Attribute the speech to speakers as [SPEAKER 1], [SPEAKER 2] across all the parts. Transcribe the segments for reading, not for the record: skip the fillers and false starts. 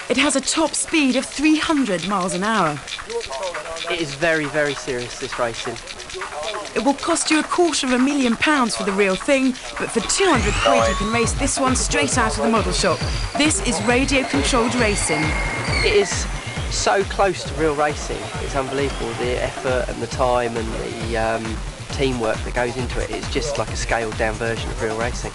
[SPEAKER 1] It has a top speed of 300 miles an hour.
[SPEAKER 2] It is very, very serious, this racing.
[SPEAKER 1] It will cost you £250,000 for the real thing, but for 200 quid you can race this one straight out of the model shop. This is radio-controlled racing.
[SPEAKER 2] It is so close to real racing. It's unbelievable, the effort and the time and the teamwork that goes into it. It's just like a scaled-down version of real racing.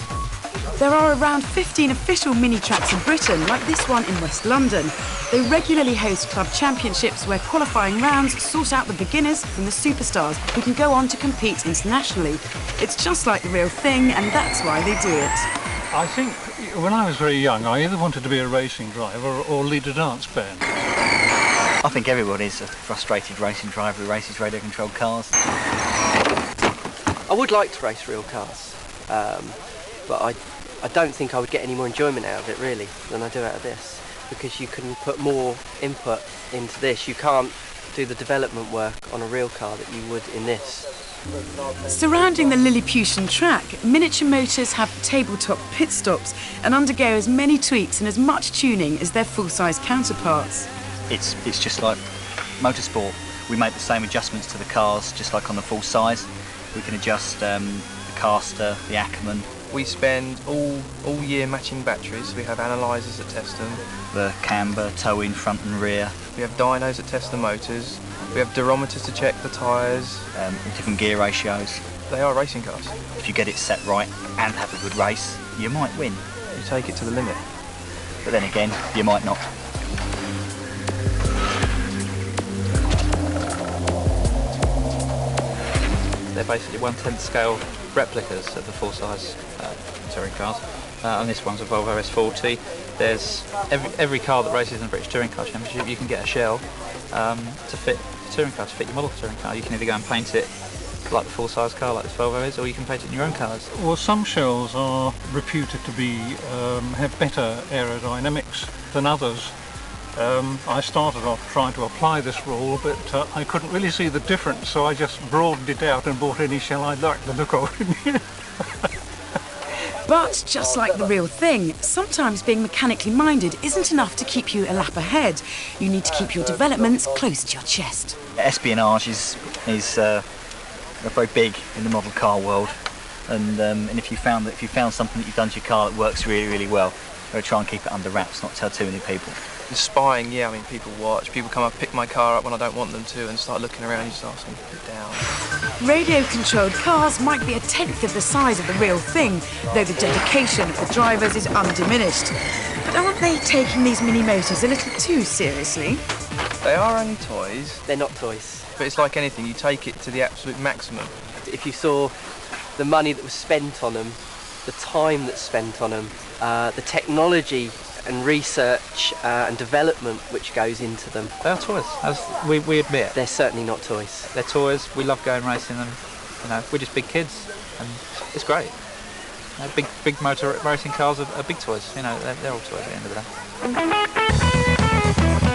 [SPEAKER 1] There are around 15 official mini-tracks in Britain, like this one in West London. They regularly host club championships where qualifying rounds sort out the beginners from the superstars who can go on to compete internationally. It's just like the real thing, and that's why they do it.
[SPEAKER 3] I think when I was very young, I either wanted to be a racing driver or lead a dance band.
[SPEAKER 4] I think everybody's a frustrated racing driver who races radio-controlled cars.
[SPEAKER 2] I would like to race real cars, but I don't think I would get any more enjoyment out of it, really, than I do out of this, because you can put more input into this. You can't do the development work on a real car that you would in this.
[SPEAKER 1] Surrounding the Lilliputian track, miniature motors have tabletop pit stops and undergo as many tweaks and as much tuning as their full-size counterparts.
[SPEAKER 4] It's just like motorsport. We make the same adjustments to the cars, just like on the full size. We can adjust the caster, the Ackerman.
[SPEAKER 5] We spend all year matching batteries. We have analysers that test them.
[SPEAKER 4] The camber, toe-in, front and rear.
[SPEAKER 5] We have dynos that test the motors. We have durometers to check the tyres.
[SPEAKER 4] Different gear ratios.
[SPEAKER 5] They are racing cars.
[SPEAKER 4] If you get it set right and have a good race, you might win.
[SPEAKER 5] You take it to the limit.
[SPEAKER 4] But then again, you might not.
[SPEAKER 6] They're basically 1/10 scale replicas of the full-size touring cars, and this one's a Volvo S40. There's every car that races in the British Touring Car Championship. You can get a shell to fit a touring car, to fit your model touring car. You can either go and paint it like the full-size car, like this Volvo is, or you can paint it in your own colours.
[SPEAKER 3] Well, some shells are reputed to be have better aerodynamics than others. I started off trying to apply this rule, but I couldn't really see the difference, so I just broadened it out and bought any shell I liked the look of.
[SPEAKER 1] But just like the real thing, sometimes being mechanically minded isn't enough to keep you a lap ahead. You need to keep your developments close to your chest.
[SPEAKER 4] Espionage is very big in the model car world, and if you found something that you've done to your car that works really, really well, you've got to try and keep it under wraps, not tell too many people.
[SPEAKER 5] The spying, yeah, I mean, people watch. People come up, pick my car up when I don't want them to, and start looking around. You just ask them to put it down.
[SPEAKER 1] Radio-controlled cars might be 1/10 of the size of the real thing, though the dedication of the drivers is undiminished. But aren't they taking these mini-motors a little too seriously?
[SPEAKER 5] They are only toys.
[SPEAKER 2] They're not toys.
[SPEAKER 5] But it's like anything, you take it to the absolute maximum.
[SPEAKER 2] If you saw the money that was spent on them, the time that's spent on them, the technology and research and development which goes into them.
[SPEAKER 6] They are toys, as we admit.
[SPEAKER 2] They're certainly not toys.
[SPEAKER 6] They're toys. We love going racing them. You know, we're just big kids, and it's great. You know, big motor racing cars are big toys. You know, they're all toys at the end of the day.